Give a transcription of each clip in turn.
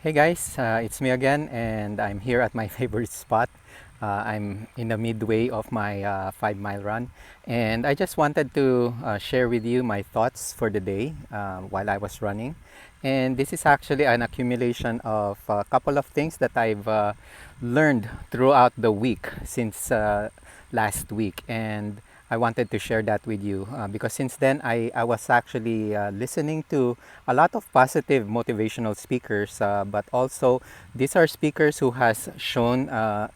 Hey guys, it's me again, and I'm here at my favorite spot. I'm in the midway of my 5 mile run, and I just wanted to share with you my thoughts for the day while I was running. And this is actually an accumulation of a couple of things that I've learned throughout the week since last week. And I wanted to share that with you because since then I was actually listening to a lot of positive motivational speakers, but also these are speakers who has shown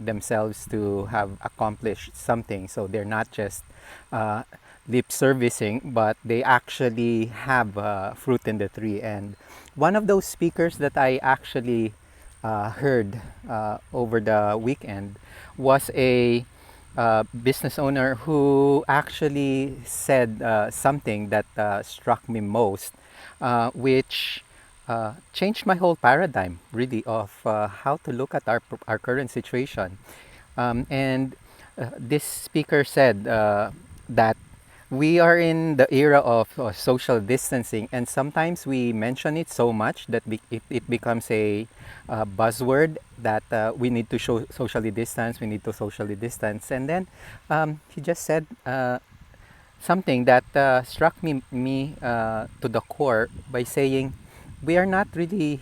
themselves to have accomplished something. So they're not just uh, lip servicing, but they actually have fruit in the tree. And one of those speakers that I actually heard over the weekend was a business owner who actually said something that struck me most, which changed my whole paradigm really of how to look at our current situation. And this speaker said that we are in the era of social distancing, and sometimes we mention it so much that it becomes a buzzword that we need to show socially distance, we need to socially distance. And then he just said something that struck me to the core by saying, we are not really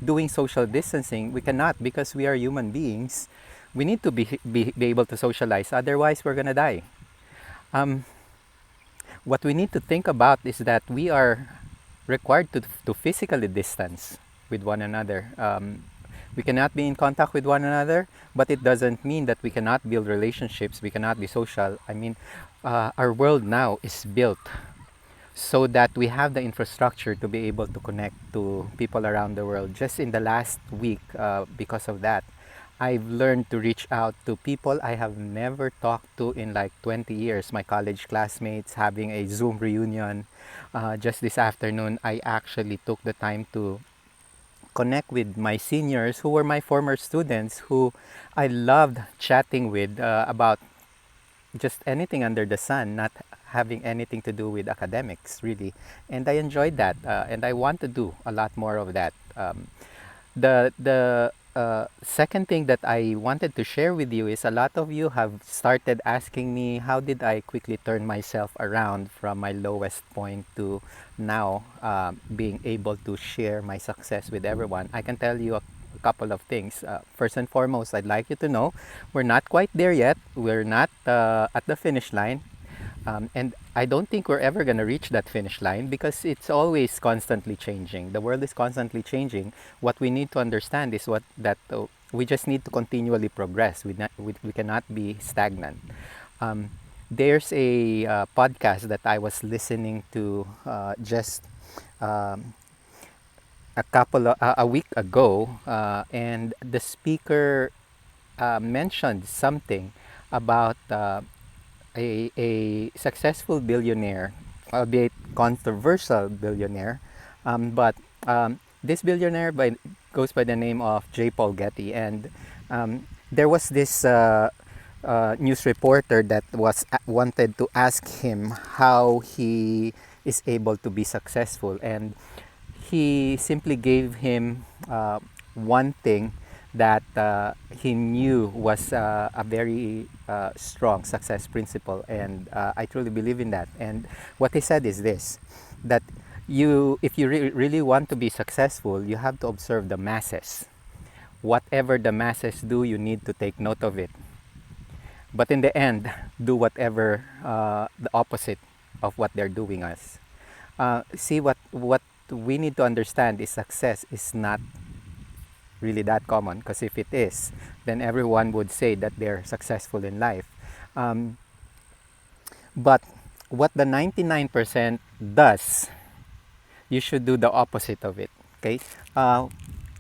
doing social distancing. We cannot, because we are human beings. We need to be able to socialize, otherwise we're gonna die. Um, what we need to think about is that we are required to physically distance with one another. We cannot be in contact with one another, but it doesn't mean that we cannot build relationships, we cannot be social. I mean, our world now is built so that we have the infrastructure to be able to connect to people around the world. Just in the last week, because of that, I've learned to reach out to people I have never talked to in like 20 years. My college classmates, having a Zoom reunion. Just this afternoon, I actually took the time to connect with my seniors who were my former students, who I loved chatting with about just anything under the sun, not having anything to do with academics, really. And I enjoyed that, and I want to do a lot more of that. The second thing that I wanted to share with you is a lot of you have started asking me how did I quickly turn myself around from my lowest point to now being able to share my success with everyone. I can tell you a couple of things. First and foremost, I'd like you to know we're not quite there yet. We're not at the finish line. And I don't think we're ever going to reach that finish line because it's always constantly changing. The world is constantly changing. What we need to understand is we just need to continually progress. We cannot be stagnant. Um, there's a podcast that I was listening to just um, a week ago, and the speaker mentioned something about a successful billionaire, albeit controversial billionaire, but this billionaire goes by the name of J. Paul Getty, and there was this news reporter that wanted to ask him how he is able to be successful, and he simply gave him one thing that he knew was a very strong success principle, and I truly believe in that. And what he said is this: that if you really want to be successful, you have to observe the masses. Whatever the masses do, you need to take note of it. But in the end, do whatever the opposite of what they're doing us. See, what we need to understand is success is not really that common, because if it is, then everyone would say that they're successful in life. Um, but what the 99% does, you should do the opposite of it. Okay?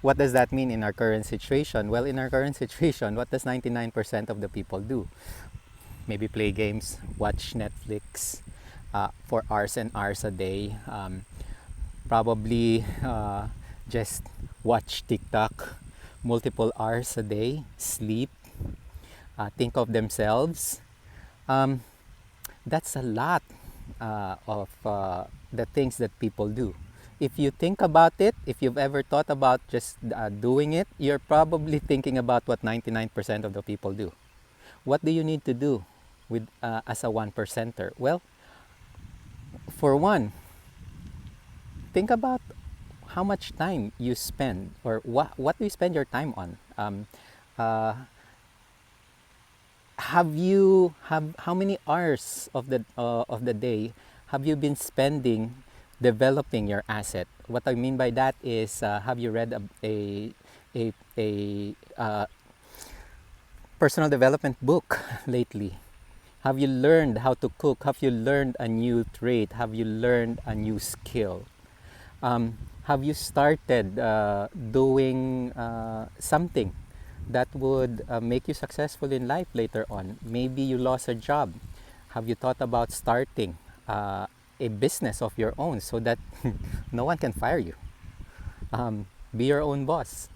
What does that mean in our current situation? Well, in our current situation, what does 99% of the people do? Maybe play games, watch Netflix for hours and hours a day. Probably just watch TikTok multiple hours a day, sleep, think of themselves. Um, that's a lot of the things that people do. if you think about it, if you've ever thought about just doing it, you're probably thinking about what 99% of the people do. What do you need to do with as a one percenter? Well, for one, think about how much time you spend, or what do you spend your time on. Uh, have you have How many hours of the day have you been spending developing your asset? What I mean by that is, have you read a personal development book lately? Have you learned how to cook? Have you learned a new trade? Have you learned a new skill? Have you started doing something that would make you successful in life later on? Maybe you lost a job. Have you thought about starting a business of your own so that no one can fire you? Be your own boss.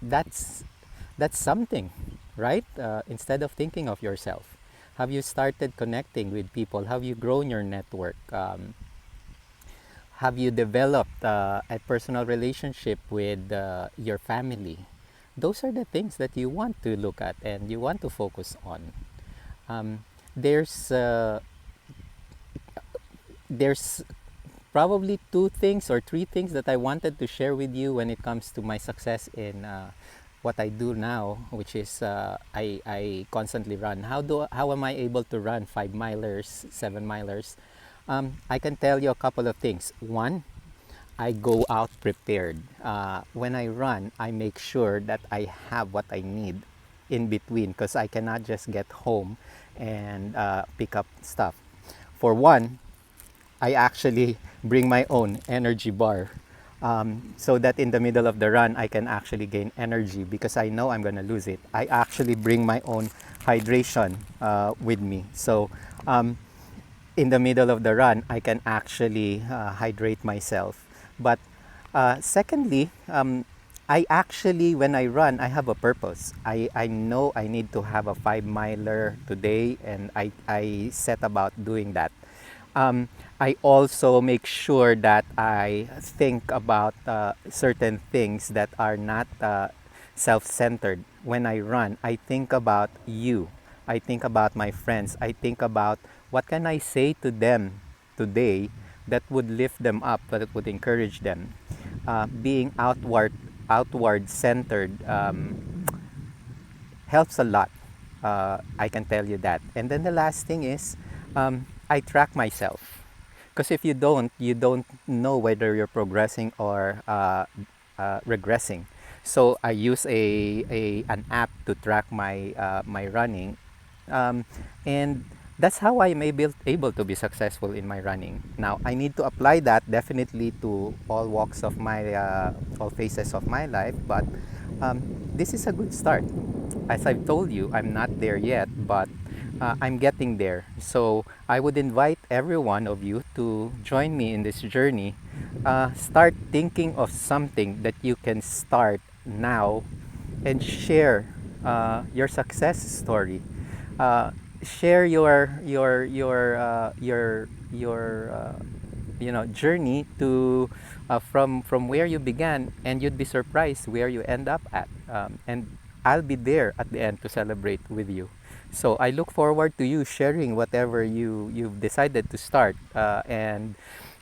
That's something, right? Instead of thinking of yourself, have you started connecting with people? Have you grown your network? Have you developed a personal relationship with your family? Those are the things that you want to look at and you want to focus on. Um, there's there's probably two things or three things that I wanted to share with you when it comes to my success in what I do now, which is I constantly run. How am I able to run 5 milers, 7 milers? I can tell you a couple of things. One, I go out prepared. When I run, I make sure that I have what I need in between, because I cannot just get home and pick up stuff. For one, I actually bring my own energy bar, so that in the middle of the run I can actually gain energy, because I know I'm gonna lose it. I actually bring my own hydration with me. So in the middle of the run, I can actually hydrate myself. But secondly, I actually, when I run, I have a purpose. I know I need to have a 5 miler today, and I set about doing that. I also make sure that I think about certain things that are not self centered. When I run, I think about you. I think about my friends. I think about what can I say to them today that would lift them up, that would encourage them. Being outward centered helps a lot. I can tell you that. And then the last thing is, I track myself. Because if you don't know whether you're progressing or regressing. So I use an app to track my running, um, and that's how I'm able to be successful in my running. Now I need to apply that definitely to all walks of my all phases of my life, but um, this is a good start. As I've told you, I'm not there yet, but I'm getting there. So I would invite every one of you to join me in this journey. Start thinking of something that you can start now and share your success story. Share your journey to from where you began, and you'd be surprised where you end up at. And I'll be there at the end to celebrate with you. So I look forward to you sharing whatever you've decided to start, and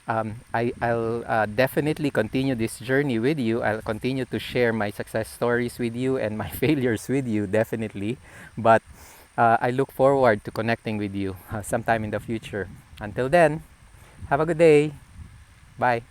I'll definitely continue this journey with you. I'll continue to share my success stories with you and my failures with you, definitely. But I look forward to connecting with you sometime in the future. Until then, have a good day. Bye.